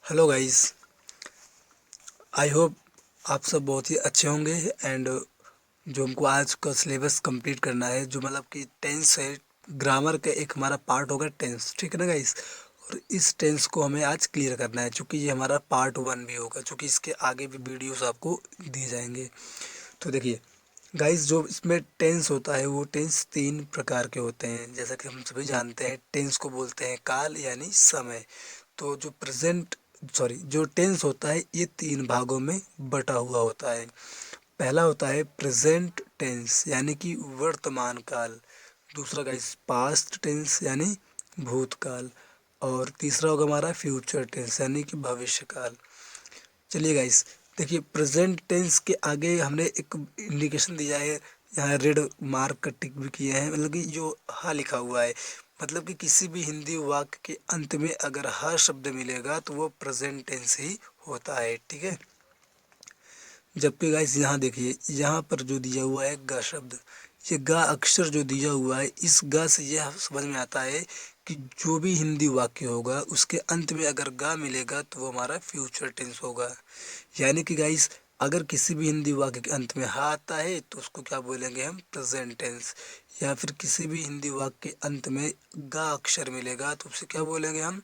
Hello guys. I hope आप सब बहुत ही अच्छे होंगे। एंड जो हमको आज का सिलेबस कंप्लीट करना है, जो मतलब कि टेंस है, ग्रामर का एक हमारा पार्ट होगा टेंस, ठीक है ना गाइस। और इस टेंस को हमें आज क्लियर करना है, क्योंकि ये हमारा पार्ट 1 भी होगा, क्योंकि इसके आगे भी वीडियोस आपको दिए जाएंगे। तो देखिए गाइस, जो इसमें टेंस होता है वो टेंस 3 प्रकार के होते हैं। जैसा कि हम सभी जानते हैं, टेंस को बोलते हैं काल यानी समय। तो जो प्रेजेंट सॉरी जो टेंस होता है ये 3 भागों में बटा हुआ होता है। पहला होता है प्रेजेंट टेंस यानी कि वर्तमान काल। दूसरा गाइस पास्ट टेंस यानी भूतकाल। और तीसरा होगा हमारा फ्यूचर टेंस यानी कि भविष्य काल। चलिए गाइस, देखिए प्रेजेंट टेंस के आगे हमने एक इंडिकेशन दिया है, यहाँ रेड मार्क का टिक भी किया है, मतलब कि जो हा लिखा हुआ है। मतलब कि किसी भी हिंदी वाक्य के अंत में अगर हा शब्द मिलेगा तो वो प्रेजेंट टेंस ही होता है, ठीक है। जबकि गाइस यहाँ देखिए, यहाँ पर जो दिया हुआ है ग शब्द, ये ग अक्षर जो दिया हुआ है, इस ग से यह समझ में आता है कि जो भी हिंदी वाक्य होगा उसके अंत में अगर ग मिलेगा तो वो हमारा फ्यूचर टेंस होगा। यानी कि गाइस, अगर किसी भी हिंदी वाक्य के अंत में हा आता है तो उसको क्या बोलेंगे हम, प्रेजेंट टेंस। या फिर किसी भी हिंदी वाक्य के अंत में ग अक्षर मिलेगा तो उसे क्या बोलेंगे हम,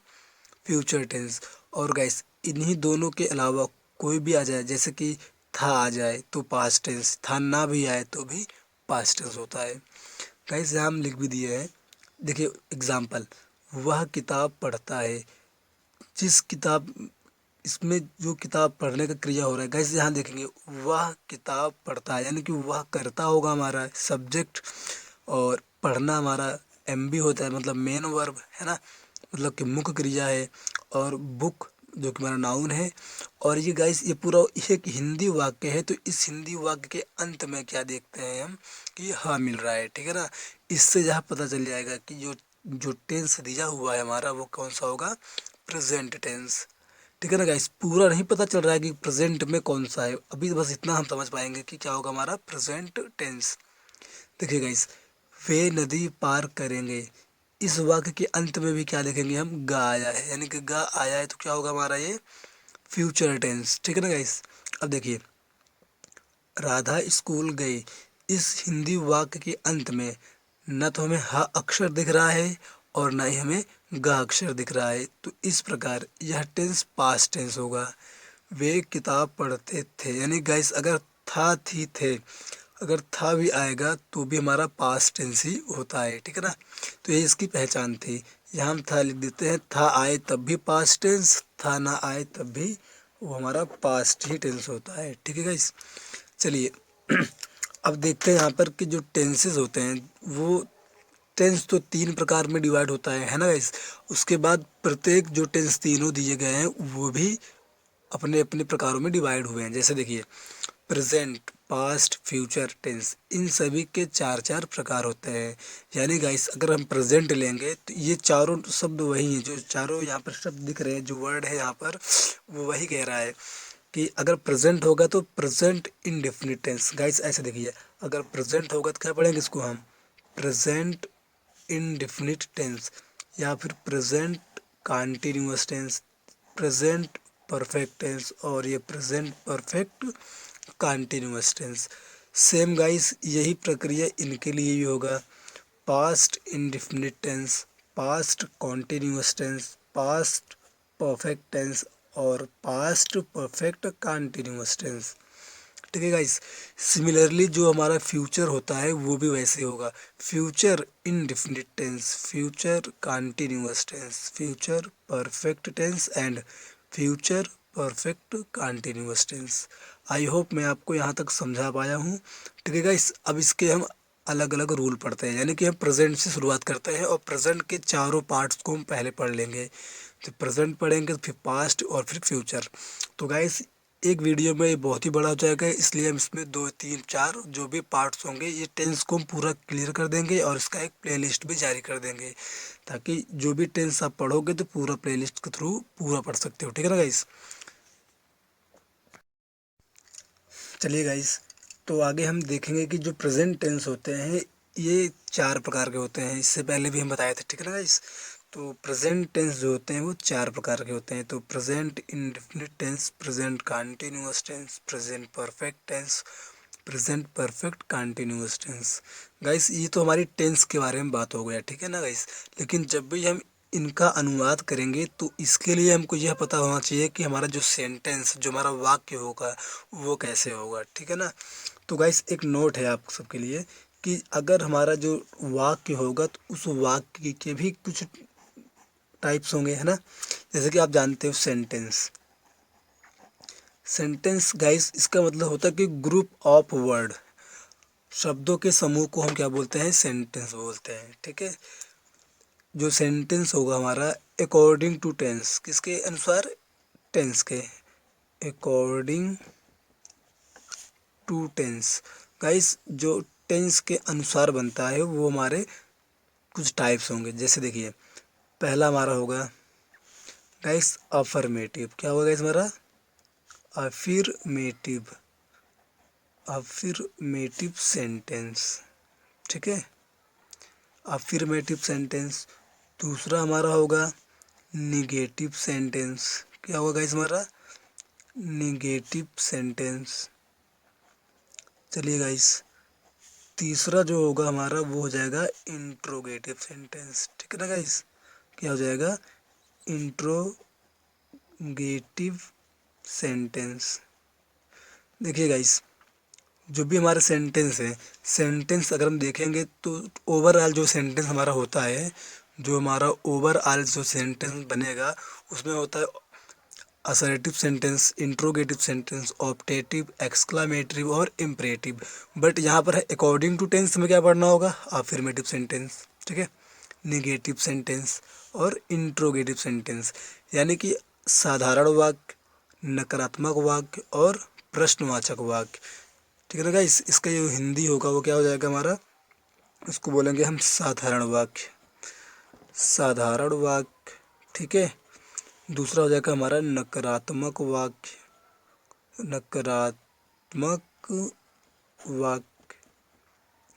फ्यूचर टेंस। और गाइस, इन्हीं दोनों के अलावा कोई भी आ जाए, जैसे कि था आ जाए तो पास्ट टेंस, था ना भी आए तो भी पास्ट टेंस होता है। गाइस यहाँ हम लिख भी दिए हैं, देखिए एग्जाम्पल, वह किताब पढ़ता है। जिस किताब, इसमें जो किताब पढ़ने का क्रिया हो रहा है गाइस, यहाँ देखेंगे वह किताब पढ़ता है, यानी कि वह करता होगा हमारा सब्जेक्ट, और पढ़ना हमारा एम बी होता है, मतलब मेन वर्ब है ना, मतलब कि मुख्य क्रिया है। और बुक जो कि हमारा नाउन है। और ये गाइस, ये पूरा एक हिंदी वाक्य है, तो इस हिंदी वाक्य के अंत में क्या देखते हैं हम, कि हाँ मिल रहा है, ठीक है ना। इससे जहाँ पता चल जाएगा कि जो जो टेंस दिया हुआ है हमारा वो कौन सा होगा, प्रेजेंट टेंस। ठीक है ना गाइस, पूरा नहीं पता चल रहा है कि प्रेजेंट में कौन सा है, अभी बस इतना हम समझ पाएंगे कि क्या होगा हमारा प्रेजेंट टेंस। देखिए गाइस, वे नदी पार करेंगे, इस वाक्य के अंत में भी क्या देखेंगे हम, गा आया है, यानी कि गा आया है तो क्या होगा हमारा ये फ्यूचर टेंस, ठीक है ना गाइस। अब देखिए, राधा स्कूल गई, इस हिंदी वाक्य के अंत में न तो हमें ह अक्षर दिख रहा है और ना ही हमें ग अक्षर दिख रहा है, तो इस प्रकार यह टेंस पास्ट टेंस होगा। वे किताब पढ़ते थे, यानी गाइस अगर था थी थे, अगर था भी आएगा तो भी हमारा पास्ट टेंस ही होता है, ठीक है ना। तो ये इसकी पहचान थी। यहाँ हम था लिख देते हैं, था आए तब भी पास्ट टेंस, था ना आए तब भी वो हमारा पास्ट ही टेंस होता है, ठीक है गाइस। चलिए अब देखते हैं यहाँ पर कि जो टेंसेस होते हैं वो, टेंस तो 3 प्रकार में डिवाइड होता है ना गाइस। उसके बाद प्रत्येक जो टेंस तीनों दिए गए हैं वो भी अपने अपने प्रकारों में डिवाइड हुए हैं। जैसे देखिए, प्रेजेंट, पास्ट, फ्यूचर टेंस, इन सभी के 4 4 प्रकार होते हैं। यानी गाइस, अगर हम प्रेजेंट लेंगे तो ये चारों शब्द वही हैं, जो चारों यहाँ पर शब्द दिख रहे हैं, जो वर्ड है यहाँ पर वो वही कह रहा है कि अगर प्रेजेंट होगा तो प्रेजेंट इंडेफिनिट टेंस। गाइस ऐसे देखिए, अगर प्रेजेंट होगा तो क्या पढ़ेंगे इसको हम, प्रेजेंट इंडेफिनिट टेंस, या फिर present continuous tense, present perfect tense, और ये present perfect continuous tense. Same guys यही प्रक्रिया इनके लिए भी होगा, past indefinite tense, past continuous tense, past perfect tense, और पास्ट परफेक्ट कॉन्टिन्यूअस टेंस, ठीक है गाइस। सिमिलरली जो हमारा फ्यूचर होता है वो भी वैसे होगा, future indefinite tense, future continuous tense, future perfect tense and future perfect continuous tense. I hope मैं आपको यहाँ तक समझा पाया हूँ, ठीक है गाइस। अब इसके हम अलग अलग रूल पढ़ते हैं, यानी कि हम प्रेजेंट से शुरुआत करते हैं और प्रेजेंट के चारों पार्ट्स को हम पहले पढ़ लेंगे। तो प्रेजेंट पढ़ेंगे, फिर पास्ट और फिर फ्यूचर। तो गाइस, एक वीडियो में ये बहुत ही बड़ा हो जाएगा, इसलिए हम इसमें 2 3 4 जो भी पार्ट्स होंगे ये टेंस को हम पूरा क्लियर कर देंगे और इसका एक प्लेलिस्ट भी जारी कर देंगे, ताकि जो भी टेंस आप पढ़ोगे तो पूरा प्लेलिस्ट के थ्रू पूरा पढ़ सकते हो, ठीक है ना गाइस। चलिए गाइस, तो आगे हम देखेंगे कि जो प्रेजेंट टेंस होते हैं ये 4 प्रकार के होते हैं, इससे पहले भी हम बताए थे, ठीक है ना गाइस। तो प्रेजेंट टेंस जो होते हैं वो 4 प्रकार के होते हैं। तो present indefinite tense, present continuous tense, present perfect tense, present perfect continuous tense. Guys ये तो हमारी टेंस के बारे में बात हो गया, ठीक है ना गाइस। लेकिन जब भी हम इनका अनुवाद करेंगे तो इसके लिए हमको यह पता होना चाहिए कि हमारा जो सेंटेंस, जो हमारा वाक्य होगा वो कैसे होगा, ठीक है ना। तो गाइस एक नोट है आप सबके लिए कि अगर हमारा जो वाक्य होगा तो उस वाक्य के भी कुछ टाइप्स होंगे, है ना। जैसे कि आप जानते हो सेंटेंस। सेंटेंस गाइस इसका मतलब होता है कि ग्रुप ऑफ वर्ड, शब्दों के समूह को हम क्या बोलते हैं, सेंटेंस बोलते हैं, ठीक है। जो सेंटेंस होगा हमारा अकॉर्डिंग टू टेंस, किसके अनुसार, टेंस के, अकॉर्डिंग टू टेंस। गाइस जो टेंस के अनुसार बनता है वो हमारे कुछ टाइप्स होंगे। जैसे देखिए पहला हमारा होगा गाइस अफर्मेटिव। क्या होगा गाइस हमारा, अफिर्मेटिव, अफिर्मेटिव सेंटेंस, ठीक है, अफिर्मेटिव सेंटेंस। दूसरा हमारा होगा निगेटिव सेंटेंस। क्या होगा गाइस हमारा, निगेटिव सेंटेंस। चलिए गाइस तीसरा जो होगा हमारा वो हो जाएगा इंट्रोगेटिव सेंटेंस, ठीक है ना गाइस। क्या हो जाएगा, इंट्रोगेटिव सेंटेंस। देखिए गाइस जो भी हमारे सेंटेंस है, सेंटेंस अगर हम देखेंगे तो ओवरऑल जो सेंटेंस हमारा होता है, जो हमारा ओवरऑल जो सेंटेंस बनेगा उसमें होता है assertive sentence, interrogative sentence, optative, exclamatory और इम्परेटिव। बट यहाँ पर है अकॉर्डिंग टू टेंस में क्या पढ़ना होगा, अफर्मेटिव सेंटेंस, ठीक है, निगेटिव सेंटेंस और इंट्रोगेटिव सेंटेंस। यानी कि साधारण वाक्य, नकारात्मक वाक्य और प्रश्नवाचक वाक्य, ठीक है ना गाइस। इसका जो हिंदी होगा वो क्या हो जाएगा हमारा, उसको बोलेंगे हम साधारण वाक्य, साधारण वाक्य, ठीक है। दूसरा हो जाएगा हमारा नकारात्मक वाक्य, नकारात्मक वाक्य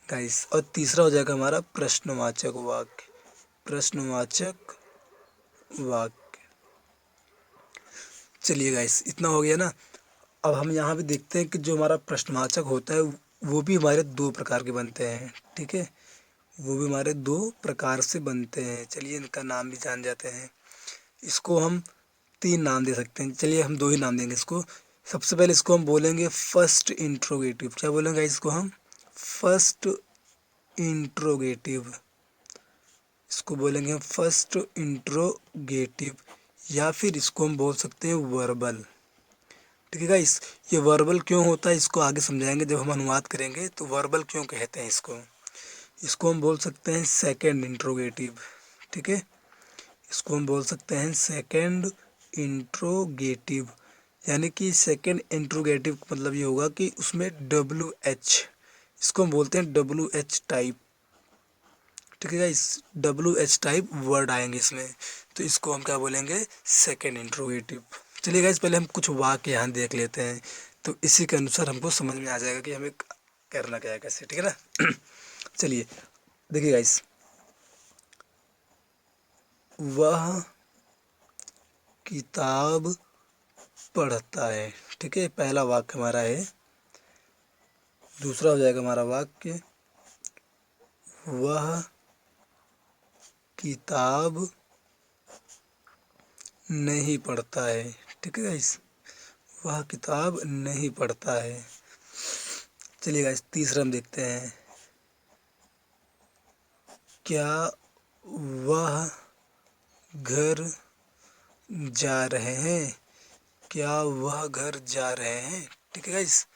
गाइस। और तीसरा हो जाएगा हमारा प्रश्नवाचक वाक्य, प्रश्नवाचक वाक्य। चलिए गाइस इतना हो गया ना। अब हम यहाँ भी देखते हैं कि जो हमारा प्रश्नवाचक होता है वो भी हमारे 2 प्रकार के बनते हैं, ठीक है, वो भी हमारे 2 प्रकार से बनते हैं। चलिए इनका नाम भी जान जाते हैं। इसको हम 3 नाम दे सकते हैं। चलिए हम 2 ही नाम देंगे इसको। सबसे पहले इसको हम बोलेंगे फर्स्ट इंट्रोगेटिव। क्या बोलेंगे इसको हम, फर्स्ट इंट्रोगेटिव। इसको बोलेंगे हम फर्स्ट इंट्रोगेटिव, या फिर इसको हम बोल सकते हैं वर्बल, ठीक है गाइस। ये वर्बल क्यों होता है इसको आगे समझाएंगे जब हम अनुवाद करेंगे, तो वर्बल क्यों कहते हैं इसको। इसको हम बोल सकते हैं सेकंड इंट्रोगेटिव, ठीक है, इसको हम बोल सकते हैं सेकंड इंट्रोगेटिव। यानी कि सेकंड इंट्रोगेटिव का मतलब ये होगा कि उसमें WH, इसको हम बोलते हैं WH टाइप, ठीक है गाइस, WH टाइप वर्ड आएंगे इसमें, तो इसको हम क्या बोलेंगे, सेकंड इंट्रोगेटिव। चलिए गाइस पहले हम कुछ वाक्य यहाँ देख लेते हैं, तो इसी के अनुसार हमको समझ में आ जाएगा कि हमें करना क्या है कैसे, ठीक है ना। चलिए देखिए गाइस, वह किताब पढ़ता है, ठीक है, पहला वाक्य हमारा है। दूसरा हो जाएगा हमारा वाक्य, वह किताब नहीं पढ़ता है, ठीक है गाइस, वह किताब नहीं पढ़ता है। चलिए गाइस तीसरा हम देखते हैं, क्या वह घर जा रहे हैं, क्या वह घर जा रहे हैं, ठीक है गाइस।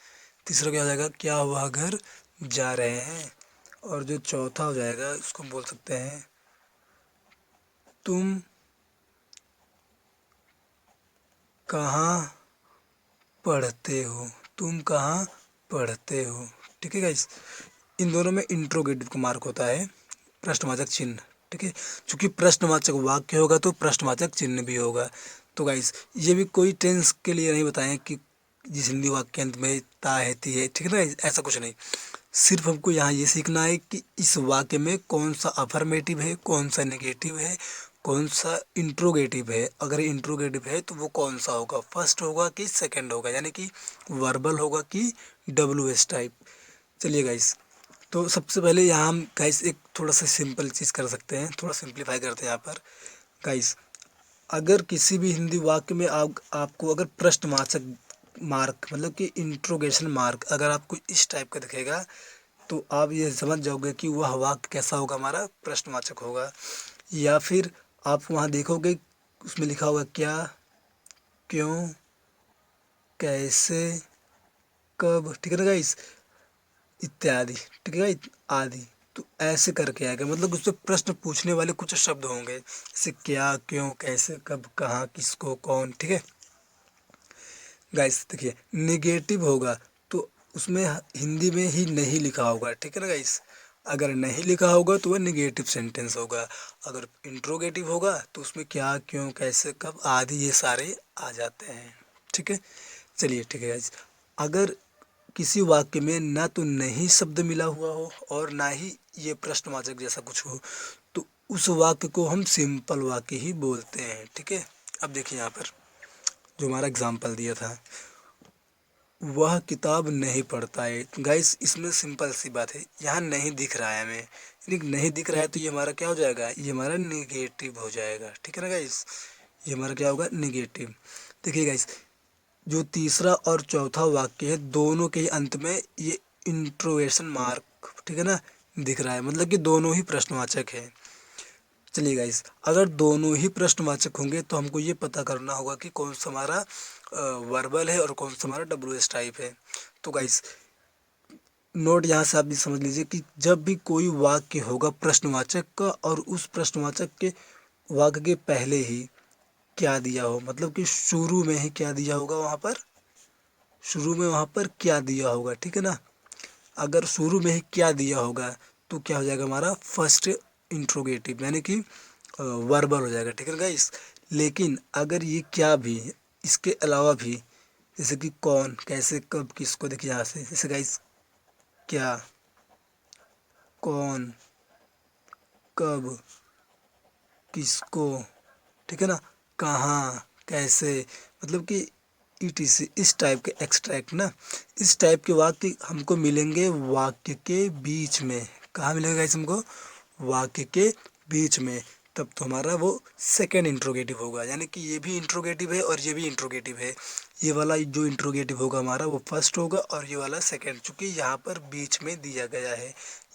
तीसरा क्या हो जाएगा, क्या वह घर जा रहे हैं। और जो चौथा हो जाएगा उसको हम बोल सकते हैं, तुम कहाँ पढ़ते हो, तुम कहाँ पढ़ते हो, ठीक है गाइस। इन दोनों में इंट्रोगेटिव का मार्क होता है, प्रश्नवाचक चिन्ह, ठीक है। चूंकि प्रश्नवाचक वाक्य होगा तो प्रश्नवाचक चिन्ह भी होगा। तो गाइस ये भी कोई टेंस के लिए नहीं बताएं कि जिस हिंदी वाक्यांत में ता है ती है, ठीक है ना, ऐसा कुछ नहीं। सिर्फ हमको यहाँ ये सीखना है कि इस वाक्य में कौन सा अफर्मेटिव है, कौन सा नेगेटिव है, कौन सा इंट्रोगेटिव है, अगर इंट्रोगेटिव है तो वो कौन सा होगा, फर्स्ट होगा कि सेकंड होगा, यानी कि वर्बल होगा कि WH टाइप। चलिए गाइस, तो सबसे पहले यहाँ हम गाइस एक थोड़ा सा सिंपल चीज़ कर सकते हैं, थोड़ा सिंप्लीफाई करते हैं यहाँ पर गाइस। अगर किसी भी हिंदी वाक्य में आपको अगर प्रश्नवाचक मार्क मतलब कि इंट्रोगेशन मार्क अगर आपको इस टाइप का दिखेगा, तो आप ये समझ जाओगे कि वह वाक्य कैसा होगा, हमारा प्रश्नवाचक होगा। या फिर आप वहाँ देखोगे उसमें लिखा होगा क्या, क्यों, कैसे, कब, ठीक है ना गाइस, इत्यादि, ठीक है गाइस, आदि। तो ऐसे करके आएगा, मतलब उससे प्रश्न पूछने वाले कुछ शब्द होंगे, जैसे क्या, क्यों, कैसे, कब, कहाँ, किसको, कौन, ठीक है गाइस। देखिए निगेटिव होगा तो उसमें हिंदी में ही नहीं लिखा होगा, ठीक है ना गाइस। अगर नहीं लिखा होगा तो वह निगेटिव सेंटेंस होगा। अगर इंट्रोगेटिव होगा तो उसमें क्या, क्यों, कैसे, कब आदि ये सारे आ जाते हैं, ठीक है। चलिए ठीक है गाइस, अगर किसी वाक्य में ना तो नहीं शब्द मिला हुआ हो और ना ही ये प्रश्नवाचक जैसा कुछ हो, तो उस वाक्य को हम सिंपल वाक्य ही बोलते हैं, ठीक है। अब देखिए यहाँ पर जो हमारा एग्जाम्पल दिया था, वह किताब नहीं पढ़ता है गाइस, इसमें सिंपल सी बात है, यहाँ नहीं दिख रहा है हमें, यानी नहीं दिख रहा है तो ये हमारा क्या हो जाएगा, ये हमारा निगेटिव हो जाएगा, ठीक है ना गाइस। ये हमारा क्या होगा, निगेटिव। देखिए गाइस, जो तीसरा और चौथा वाक्य है दोनों के ही अंत में ये इंट्रोगेशन मार्क, ठीक है ना, दिख रहा है, मतलब कि दोनों ही प्रश्नवाचक है। चलिए गाइस, अगर दोनों ही प्रश्नवाचक होंगे तो हमको ये पता करना होगा कि कौन सा हमारा वर्बल है और कौन सा हमारा WH टाइप है। तो गाइस नोट यहाँ से आप भी समझ लीजिए कि जब भी कोई वाक्य होगा प्रश्नवाचक का और उस प्रश्नवाचक के वाक्य के पहले ही क्या दिया हो, मतलब कि शुरू में ही क्या दिया होगा, वहाँ पर शुरू में वहाँ पर क्या दिया होगा, ठीक है ना। अगर शुरू में ही क्या दिया होगा तो क्या हो जाएगा, हमारा फर्स्ट इंट्रोगेटिव यानी कि वर्बल हो जाएगा, ठीक है गाइस। लेकिन अगर ये क्या भी इसके अलावा भी, जैसे कि कौन, कैसे, कब, किसको, देखिए यहाँ से जैसे गाइस क्या, कौन, कब, किसको, ठीक है ना, कहाँ, कैसे, मतलब कि ETC इस टाइप के एक्सट्रैक्ट ना, इस टाइप के वाक्य हमको मिलेंगे वाक्य के बीच में। कहाँ मिलेगा गाइस हमको, वाक्य के बीच में। तब तो हमारा वो सेकेंड इंट्रोगेटिव होगा, यानी कि ये भी इंट्रोगेटिव है और ये भी इंट्रोगेटिव है। ये वाला जो इंट्रोगेटिव होगा हमारा वो फर्स्ट होगा और ये वाला सेकेंड, चूँकि यहाँ पर बीच में दिया गया है।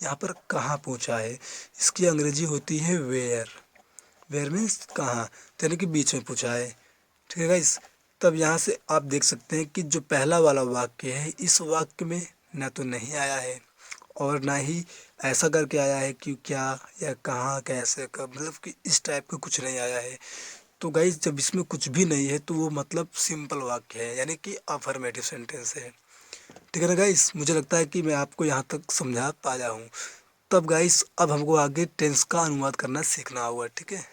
यहाँ पर कहाँ पूछा है, इसकी अंग्रेजी होती है वेयर। वेयर मीन्स कहाँ, तो यानी कि बीच में पूछा है, ठीक है गाइस। तब यहाँ से आप देख सकते हैं कि जो पहला वाला वाक्य है इस वाक्य में ना तो नहीं आया है और ना ही ऐसा करके आया है कि क्या या कहाँ, कैसे, कब, मतलब कि इस टाइप का कुछ नहीं आया है। तो गाइस जब इसमें कुछ भी नहीं है तो वो मतलब सिंपल वाक्य है, यानी कि अफर्मेटिव सेंटेंस है, ठीक है ना गाइस। मुझे लगता है कि मैं आपको यहाँ तक समझा पाया हूँ। तब गाइस अब हमको आगे टेंस का अनुवाद करना सीखना होगा, ठीक है।